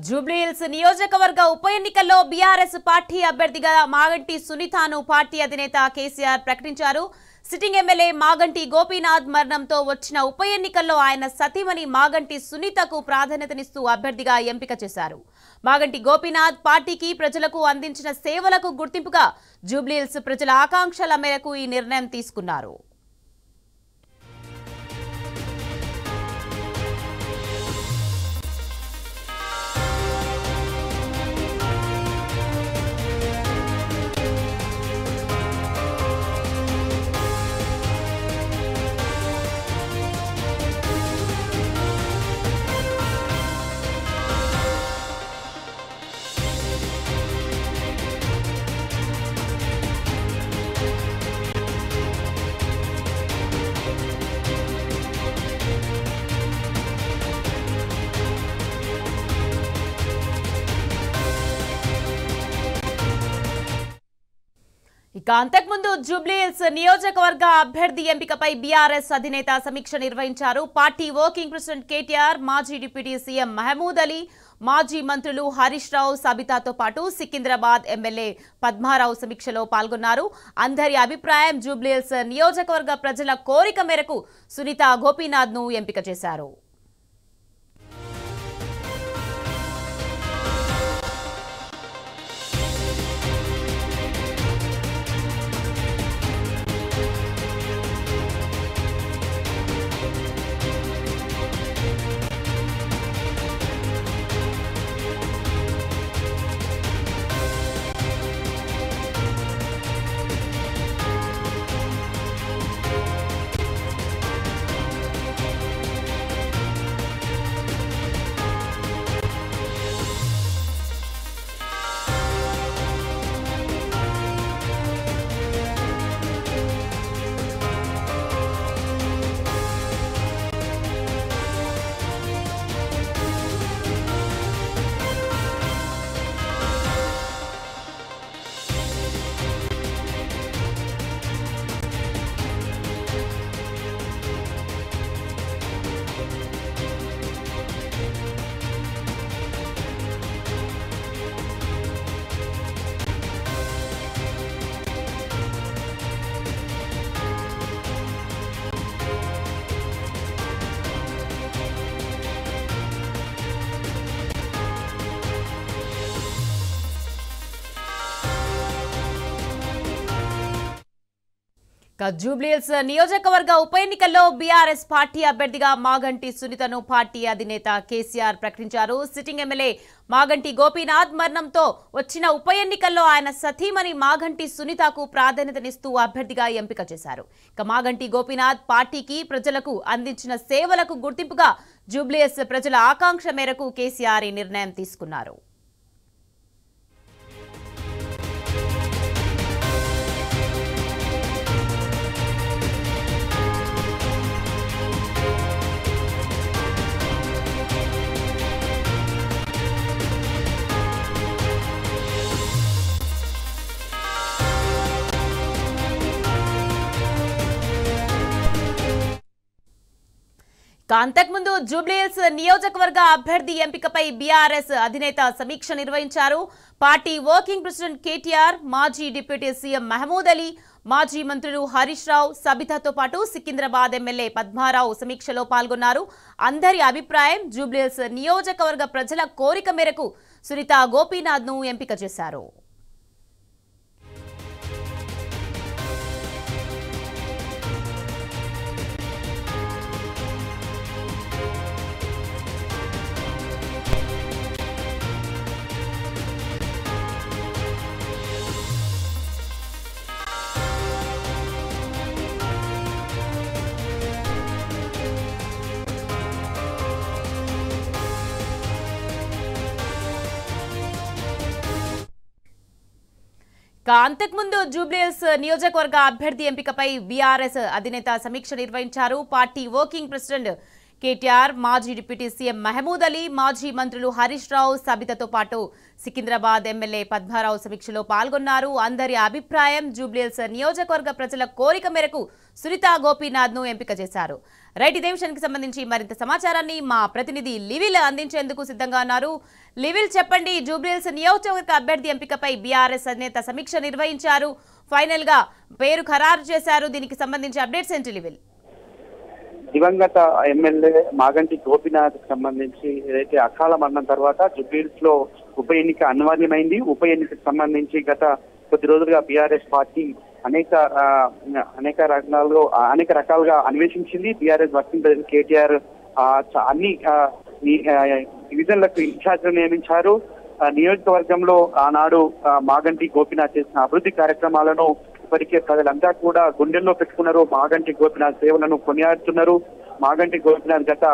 జూబ్లీహిల్స్ నియోజకవర్గ ఉప ఎన్నికల్లో బీఆర్ఎస్ పార్టీ అభ్యర్థిగా మాగంటి సునీతను పార్టీ అధినేత కేసీఆర్ ప్రకటించారు. సిట్టింగ్ ఎమ్మెల్యే మాగంటి గోపీనాథ్ మరణంతో వచ్చిన ఉప ఎన్నికల్లో ఆయన సతీమణి మాగంటి సునీతకు ప్రాధాన్యతనిస్తూ అభ్యర్థిగా ఎంపిక చేశారు. మాగంటి గోపీనాథ్ పార్టీకి ప్రజలకు అందించిన సేవలకు గుర్తింపుగా జూబ్లీహిల్స్ ప్రజల ఆకాంక్షల మేరకు ఈ నిర్ణయం తీసుకున్నారు. అంతకుముందు జూబ్లీహిల్స్ నియోజకవర్గ అభ్యర్థి ఎంపికపై బీఆర్ఎస్ అధినేత సమీక్ష నిర్వహించారు. పార్టీ వర్కింగ్ ప్రెసిడెంట్ కేటీఆర్, మాజీ డిప్యూటీ సీఎం మహమూద్ అలీ, మాజీ మంత్రులు హరీష్ రావు, సబితాతో పాటు సికింద్రాబాద్ ఎమ్మెల్యే పద్మారావు సమీక్షలో పాల్గొన్నారు. అందరి అభిప్రాయం జూబ్లీహిల్స్ నియోజకవర్గ ప్రజల కోరిక మేరకు సునీత గోపీనాథ్ ను ఎంపిక చేశారు. జూబ్లీహిల్స్ నియోజకవర్గ ఉప ఎన్నికల్లో బీఆర్ఎస్ పార్టీ అభ్యర్థిగా మాగంటి సునీతను పార్టీ అధినేత కేసీఆర్ ప్రకటించారు. సిట్టింగ్ ఎమ్మెల్యే మాగంటి గోపీనాథ్ మరణంతో వచ్చిన ఉప ఎన్నికల్లో ఆయన సతీమణి మాగంటి సునీతకు ప్రాధాన్యతనిస్తూ అభ్యర్థిగా ఎంపిక చేశారు. మాగంటి గోపీనాథ్ పార్టీకి ప్రజలకు అందించిన సేవలకు గుర్తింపుగా జూబ్లీహిల్స్ ప్రజల ఆకాంక్ష మేరకు కేసీఆర్ ఈ నిర్ణయం తీసుకున్నారు. అంతకుముందు జూబ్లీహిల్స్ నియోజకవర్గ అభ్యర్థి ఎంపికపై బీఆర్ఎస్ అధినేత సమీక్ష నిర్వహించారు. పార్టీ వర్కింగ్ ప్రెసిడెంట్ కేటీఆర్, మాజీ డిప్యూటీ సీఎం మహమూద్ అలీ, మాజీ మంత్రులు హరీష్ రావు, సబితాతో పాటు సికింద్రాబాద్ ఎమ్మెల్యే పద్మారావు సమీక్షలో పాల్గొన్నారు. అందరి అభిప్రాయం జూబ్లీహిల్స్ నియోజకవర్గ ప్రజల కోరిక మేరకు సునీత గోపీనాథ్ ను ఎంపిక చేశారు. అంతకుముందు జూబ్లీహిల్స్ నియోజకవర్గ అభ్యర్థి ఎంపికపై బీఆర్ఎస్ అధినేత సమీక్ష నిర్వహించారు. పార్టీ వర్కింగ్ ప్రెసిడెంట్ కేటీఆర్, మాజీ డిప్యూటీ సీఎం మహమూద్ అలీ, మాజీ మంత్రులు హరీష్ రావు, సబితతో పాటు సికింద్రాబాద్ ఎమ్మెల్యే పద్మారావు సమీక్షలో పాల్గొన్నారు. అందరి అభిప్రాయం, జూబ్లీహిల్స్ నియోజకవర్గ ప్రజల కోరిక మేరకు సునీత గోపీనాథ్ ను ఎంపిక చేశారు. రైట్, ఇదే విషయానికి సంబంధించి మరింత సమాచారాన్ని మా ప్రతినిధి లివిల్ అందించేందుకు సిద్ధంగా ఉన్నారు. లివిల్, చెప్పండి, జూబ్లీహిల్స్ నియోజకవర్గ అభ్యర్థి ఎంపికపై బీఆర్ఎస్ అధినేత సమీక్ష నిర్వహించారు. ఫైనల్ గా పేరు ఖరారు చేశారు. దీనికి సంబంధించి అప్డేట్స్ ఏంటి లివిల్? దివంగత ఎమ్మెల్యే మాగంటి గోపీనాథ్ కి సంబంధించి ఏదైతే అకాల మరణం తర్వాత జూబ్లీహిల్స్ లో ఉప ఎన్నిక అనివార్యమైంది. ఉప ఎన్నికకు సంబంధించి గత కొద్ది రోజులుగా బీఆర్ఎస్ పార్టీ అనేక రకాలుగా అన్వేషించింది. బీఆర్ఎస్ వర్కింగ్ ప్రెసిడెంట్ కేటీఆర్ అన్ని డివిజన్లకు ఇన్ఛార్జ్లు నియమించారు. నియోజకవర్గంలో ఆనాడు మాగంటి గోపీనాథ్ చేసిన అభివృద్ధి కార్యక్రమాలను ఇప్పటికే ప్రజలంతా కూడా గుండెల్లో పెట్టుకున్నారు. మాగంటి గోపీనాథ్ సేవలను కొనియాడుతున్నారు. మాగంటి గోపీనాథ్ గత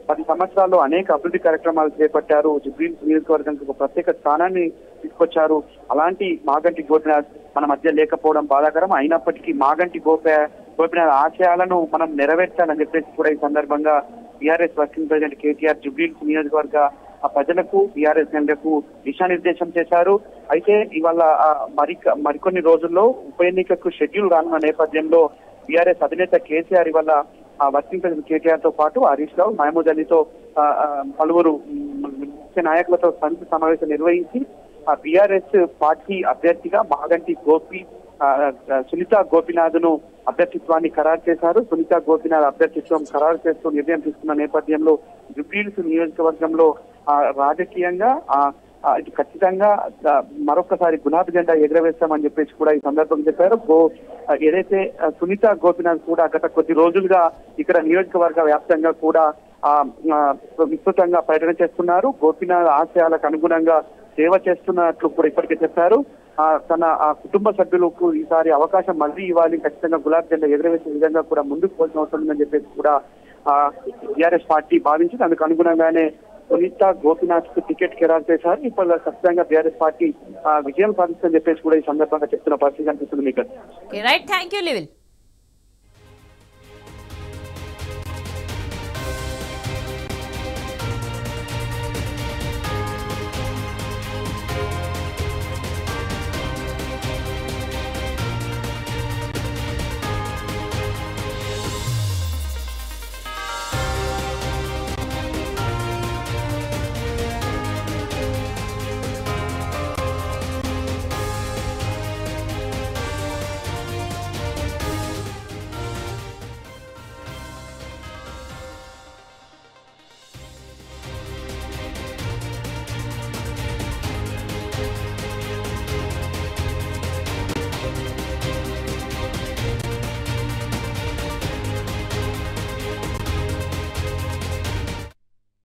10 సంవత్సరాల్లో అనేక అభివృద్ధి కార్యక్రమాలు చేపట్టారు. జూబ్లీహిల్స్ నియోజకవర్గానికి ఒక ప్రత్యేక స్థానాన్ని తీసుకొచ్చారు. అలాంటి మాగంటి గోపీనాథ్ మన మధ్య లేకపోవడం బాధాకరం. అయినప్పటికీ మాగంటి గోపీనాథ్ ఆశయాలను మనం నెరవేర్చాలని చెప్పేసి కూడా ఈ సందర్భంగా BRS working president KTR Jubilee Hills నియోజకవర్గ ప్రజలకు, బీఆర్ఎస్ నేతలకు దిశానిర్దేశం చేశారు. అయితే ఇవాళ మరికొన్ని రోజుల్లో ఉప ఎన్నికకు షెడ్యూల్ రానున్న నేపథ్యంలో బీఆర్ఎస్ అధినేత కేసీఆర్ ఇవాళ వర్కింగ్ ప్రెసిడెంట్ కేటీఆర్ తో పాటు హరీష్ రావు, మహమూద్ అలీతో పలువురు ముఖ్య నాయకులతో సంయుక్త సమావేశం నిర్వహించి బీఆర్ఎస్ పార్టీ అభ్యర్థిగా మాగంటి సునీత గోపీనాథ్ ను అభ్యర్థిత్వాన్ని ఖరారు చేశారు. సునీత గోపీనాథ్ అభ్యర్థిత్వం ఖరారు చేస్తూ నిర్ణయం తీసుకున్న నేపథ్యంలో జూబ్లీహిల్స్ నియోజకవర్గంలో రాజకీయంగా ఖచ్చితంగా మరొకసారి గులాబీ జెండా ఎగరవేస్తామని చెప్పేసి కూడా ఈ సందర్భంగా చెప్పారు. ఏదైతే సునీత గోపీనాథ్ కూడా గత కొద్ది రోజులుగా ఇక్కడ నియోజకవర్గ వ్యాప్తంగా కూడా విస్తృతంగా పర్యటన చేస్తున్నారు. గోపీనాథ్ ఆశయాలకు అనుగుణంగా సేవ చేస్తున్నట్లు కూడా ఇప్పటికే చెప్పారు. తన కుటుంబ సభ్యులకు ఈసారి అవకాశం మళ్ళీ ఇవ్వాలి, ఖచ్చితంగా గులాబీ జెండా ఎగరవేసే విధంగా కూడా ముందుకు పోవాల్సిన అవసరం ఉందని చెప్పేసి కూడా టీఆర్ఎస్ పార్టీ భావించింది. అందుకు అనుగుణంగానే సునీత గోపీనాథ్ కు టికెట్ ఖరారు చేశారు. ఇప్పుడు ఖచ్చితంగా బీఆర్ఎస్ పార్టీ విజయం సాధిస్తుందని చెప్పేసి కూడా ఈ సందర్భంగా చెప్తున్న పరిస్థితి కనిపిస్తుంది. మీకు రైట్, థ్యాంక్ యూ లివిల్.